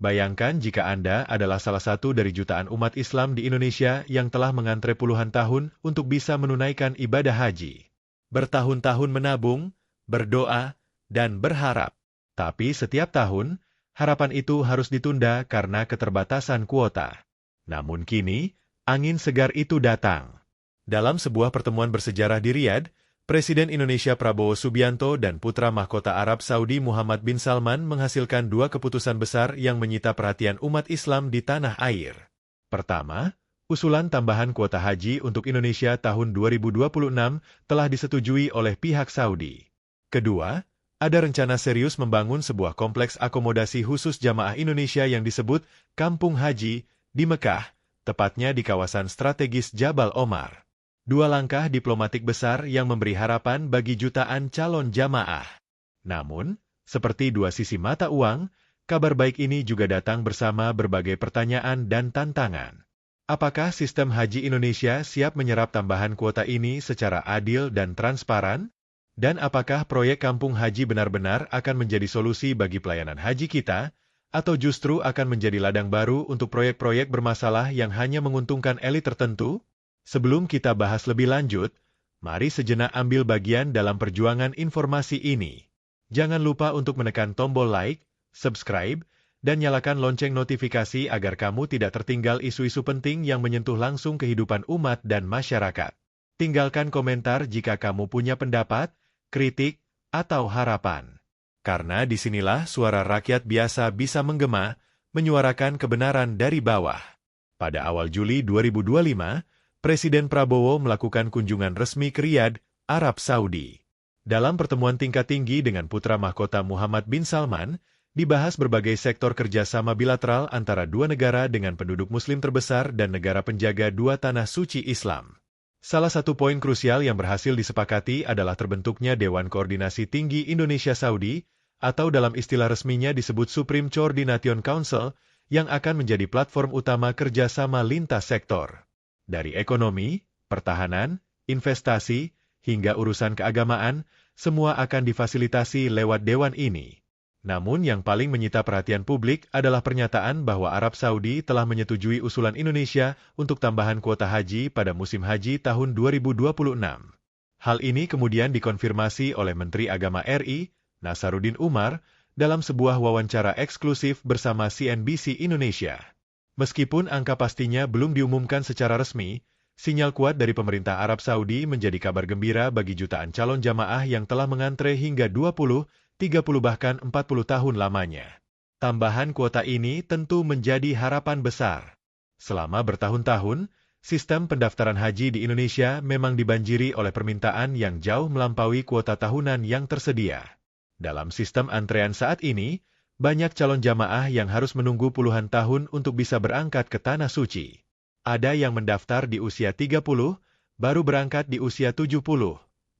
Bayangkan jika Anda adalah salah satu dari jutaan umat Islam di Indonesia yang telah mengantre puluhan tahun untuk bisa menunaikan ibadah haji. Bertahun-tahun menabung, berdoa, dan berharap. Tapi setiap tahun, harapan itu harus ditunda karena keterbatasan kuota. Namun kini, angin segar itu datang. Dalam sebuah pertemuan bersejarah di Riyadh, Presiden Indonesia Prabowo Subianto dan putra mahkota Arab Saudi Muhammad bin Salman menghasilkan dua keputusan besar yang menyita perhatian umat Islam di tanah air. Pertama, usulan tambahan kuota haji untuk Indonesia tahun 2026 telah disetujui oleh pihak Saudi. Kedua, ada rencana serius membangun sebuah kompleks akomodasi khusus jamaah Indonesia yang disebut Kampung Haji di Mekah, tepatnya di kawasan strategis Jabal Omar. Dua langkah diplomatik besar yang memberi harapan bagi jutaan calon jamaah. Namun, seperti dua sisi mata uang, kabar baik ini juga datang bersama berbagai pertanyaan dan tantangan. Apakah sistem haji Indonesia siap menyerap tambahan kuota ini secara adil dan transparan? Dan apakah proyek Kampung Haji benar-benar akan menjadi solusi bagi pelayanan haji kita, atau justru akan menjadi ladang baru untuk proyek-proyek bermasalah yang hanya menguntungkan elit tertentu? Sebelum kita bahas lebih lanjut, mari sejenak ambil bagian dalam perjuangan informasi ini. Jangan lupa untuk menekan tombol like, subscribe, dan nyalakan lonceng notifikasi agar kamu tidak tertinggal isu-isu penting yang menyentuh langsung kehidupan umat dan masyarakat. Tinggalkan komentar jika kamu punya pendapat, kritik, atau harapan. Karena disinilah suara rakyat biasa bisa menggema, menyuarakan kebenaran dari bawah. Pada awal Juli 2025, Presiden Prabowo melakukan kunjungan resmi ke Riyadh, Arab Saudi. Dalam pertemuan tingkat tinggi dengan putra mahkota Muhammad bin Salman, dibahas berbagai sektor kerjasama bilateral antara dua negara dengan penduduk muslim terbesar dan negara penjaga dua tanah suci Islam. Salah satu poin krusial yang berhasil disepakati adalah terbentuknya Dewan Koordinasi Tinggi Indonesia-Saudi, atau dalam istilah resminya disebut Supreme Coordination Council, yang akan menjadi platform utama kerjasama lintas sektor. Dari ekonomi, pertahanan, investasi, hingga urusan keagamaan, semua akan difasilitasi lewat dewan ini. Namun yang paling menyita perhatian publik adalah pernyataan bahwa Arab Saudi telah menyetujui usulan Indonesia untuk tambahan kuota haji pada musim haji tahun 2026. Hal ini kemudian dikonfirmasi oleh Menteri Agama RI, Nasaruddin Umar, dalam sebuah wawancara eksklusif bersama CNBC Indonesia. Meskipun angka pastinya belum diumumkan secara resmi, sinyal kuat dari pemerintah Arab Saudi menjadi kabar gembira bagi jutaan calon jamaah yang telah mengantre hingga 20, 30 bahkan 40 tahun lamanya. Tambahan kuota ini tentu menjadi harapan besar. Selama bertahun-tahun, sistem pendaftaran haji di Indonesia memang dibanjiri oleh permintaan yang jauh melampaui kuota tahunan yang tersedia. Dalam sistem antrean saat ini, banyak calon jamaah yang harus menunggu puluhan tahun untuk bisa berangkat ke Tanah Suci. Ada yang mendaftar di usia 30, baru berangkat di usia 70,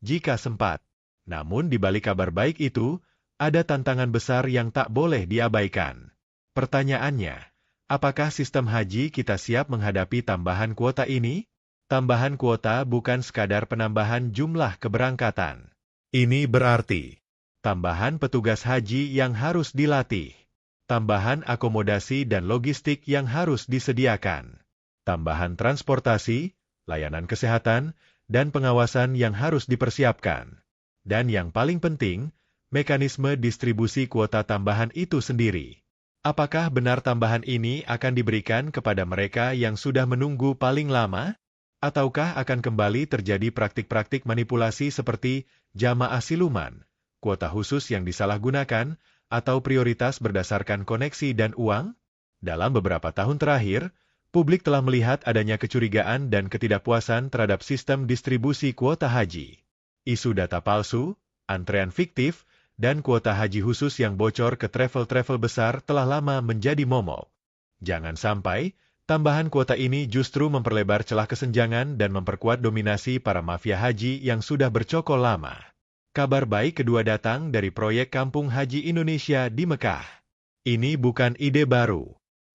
jika sempat. Namun di balik kabar baik itu, ada tantangan besar yang tak boleh diabaikan. Pertanyaannya, apakah sistem haji kita siap menghadapi tambahan kuota ini? Tambahan kuota bukan sekadar penambahan jumlah keberangkatan. Ini berarti tambahan petugas haji yang harus dilatih, tambahan akomodasi dan logistik yang harus disediakan, tambahan transportasi, layanan kesehatan, dan pengawasan yang harus dipersiapkan. Dan yang paling penting, mekanisme distribusi kuota tambahan itu sendiri. Apakah benar tambahan ini akan diberikan kepada mereka yang sudah menunggu paling lama? Ataukah akan kembali terjadi praktik-praktik manipulasi seperti jamaah siluman, kuota khusus yang disalahgunakan, atau prioritas berdasarkan koneksi dan uang? Dalam beberapa tahun terakhir, publik telah melihat adanya kecurigaan dan ketidakpuasan terhadap sistem distribusi kuota haji. Isu data palsu, antrean fiktif, dan kuota haji khusus yang bocor ke travel-travel besar telah lama menjadi momok. Jangan sampai, tambahan kuota ini justru memperlebar celah kesenjangan dan memperkuat dominasi para mafia haji yang sudah bercokol lama. Kabar baik kedua datang dari proyek Kampung Haji Indonesia di Mekah. Ini bukan ide baru.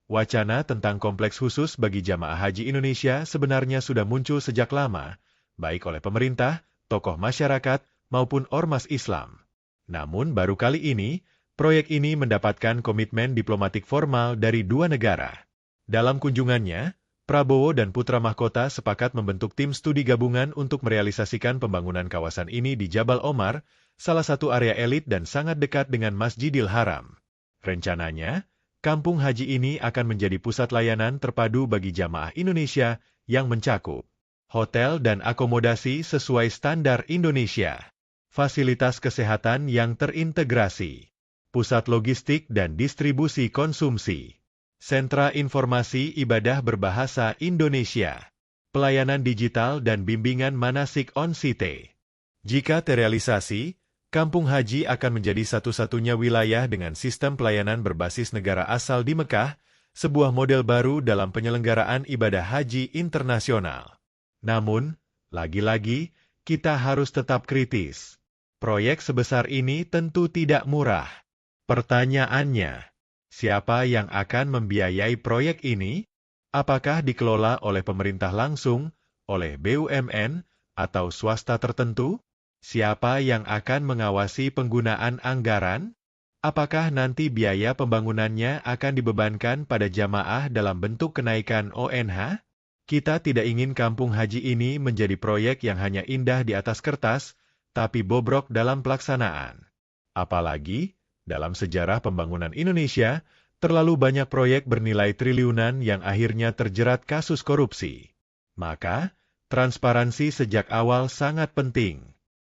Wacana tentang kompleks khusus bagi jamaah haji Indonesia sebenarnya sudah muncul sejak lama, baik oleh pemerintah, tokoh masyarakat, maupun ormas Islam. Namun baru kali ini, Proyek ini mendapatkan komitmen diplomatik formal dari dua negara. Dalam kunjungannya, Prabowo dan Putra Mahkota sepakat membentuk tim studi gabungan untuk merealisasikan pembangunan kawasan ini di Jabal Omar, salah satu area elit dan sangat dekat dengan Masjidil Haram. Rencananya, kampung haji ini akan menjadi pusat layanan terpadu bagi jamaah Indonesia yang mencakup hotel dan akomodasi sesuai standar Indonesia, fasilitas kesehatan yang terintegrasi, pusat logistik dan distribusi konsumsi, sentra informasi ibadah berbahasa Indonesia, pelayanan digital dan bimbingan manasik on-site. Jika terrealisasi, kampung haji akan menjadi satu-satunya wilayah dengan sistem pelayanan berbasis negara asal di Mekah, sebuah model baru dalam penyelenggaraan ibadah haji internasional. Namun, lagi-lagi, kita harus tetap kritis. Proyek sebesar ini tentu tidak murah. Pertanyaannya, siapa yang akan membiayai proyek ini? Apakah dikelola oleh pemerintah langsung, oleh BUMN, atau swasta tertentu? Siapa yang akan mengawasi penggunaan anggaran? Apakah nanti biaya pembangunannya akan dibebankan pada jamaah dalam bentuk kenaikan ONH? Kita tidak ingin kampung haji ini menjadi proyek yang hanya indah di atas kertas, tapi bobrok dalam pelaksanaan. Apalagi, dalam sejarah pembangunan Indonesia, terlalu banyak proyek bernilai triliunan yang akhirnya terjerat kasus korupsi. Maka, transparansi sejak awal sangat penting.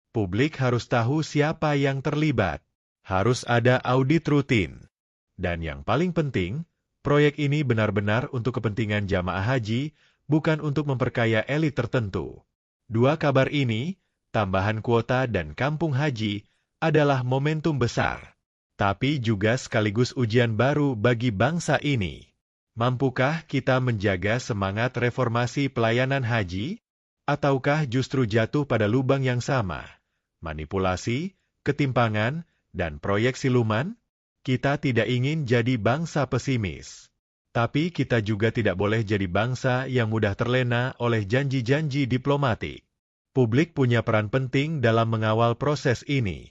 Publik harus tahu siapa yang terlibat. Harus ada audit rutin. Dan yang paling penting, proyek ini benar-benar untuk kepentingan jamaah haji, bukan untuk memperkaya elit tertentu. Dua kabar ini, tambahan kuota dan kampung haji, adalah momentum besar. Tapi juga sekaligus ujian baru bagi bangsa ini. Mampukah kita menjaga semangat reformasi pelayanan haji? Ataukah justru jatuh pada lubang yang sama? Manipulasi, ketimpangan, dan proyek siluman? Kita tidak ingin jadi bangsa pesimis. Tapi kita juga tidak boleh jadi bangsa yang mudah terlena oleh janji-janji diplomatik. Publik punya peran penting dalam mengawal proses ini.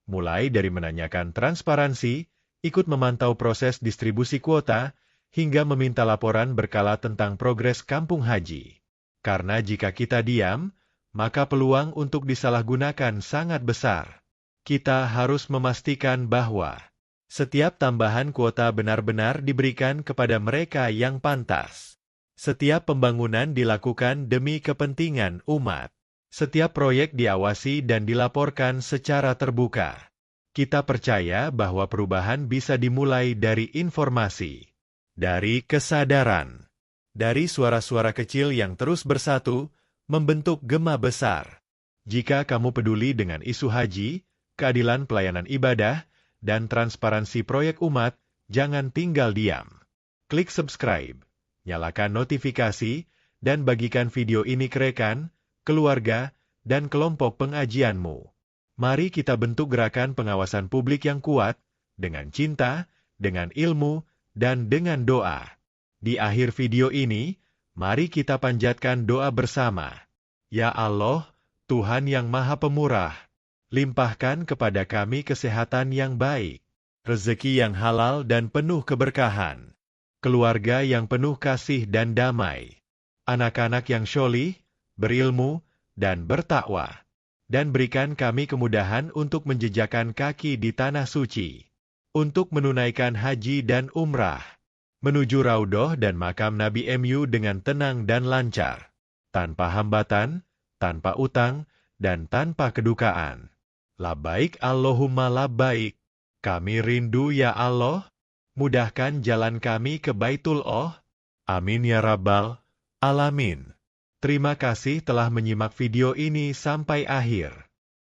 Mulai dari menanyakan transparansi, ikut memantau proses distribusi kuota, hingga meminta laporan berkala tentang progres kampung haji. Karena jika kita diam, maka peluang untuk disalahgunakan sangat besar. Kita harus memastikan bahwa setiap tambahan kuota benar-benar diberikan kepada mereka yang pantas. Setiap pembangunan dilakukan demi kepentingan umat. Setiap proyek diawasi dan dilaporkan secara terbuka. Kita percaya bahwa perubahan bisa dimulai dari informasi, dari kesadaran, dari suara-suara kecil yang terus bersatu, membentuk gema besar. Jika kamu peduli dengan isu haji, keadilan pelayanan ibadah, dan transparansi proyek umat, jangan tinggal diam. Klik subscribe, nyalakan notifikasi, dan bagikan video ini ke rekan, keluarga, dan kelompok pengajianmu. Mari kita bentuk gerakan pengawasan publik yang kuat, dengan cinta, dengan ilmu, dan dengan doa. Di akhir video ini, mari kita panjatkan doa bersama. Ya Allah, Tuhan yang Maha Pemurah, limpahkan kepada kami kesehatan yang baik, rezeki yang halal dan penuh keberkahan, keluarga yang penuh kasih dan damai, anak-anak yang syolih, berilmu, dan bertakwa, dan berikan kami kemudahan untuk menjejakkan kaki di tanah suci, untuk menunaikan haji dan umrah, menuju Raudhah dan makam Nabi MU dengan tenang dan lancar, tanpa hambatan, tanpa utang, dan tanpa kedukaan. Labbaik Allahumma labbaik, kami rindu ya Allah, mudahkan jalan kami ke Baitullah. Amin ya Rabbal Alamin. Terima kasih telah menyimak video ini sampai akhir.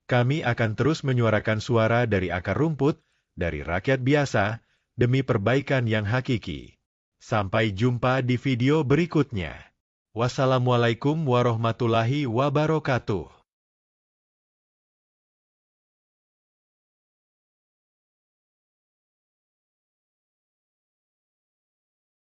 Kami akan terus menyuarakan suara dari akar rumput, dari rakyat biasa, demi perbaikan yang hakiki. Sampai jumpa di video berikutnya. Wassalamualaikum warahmatullahi wabarakatuh.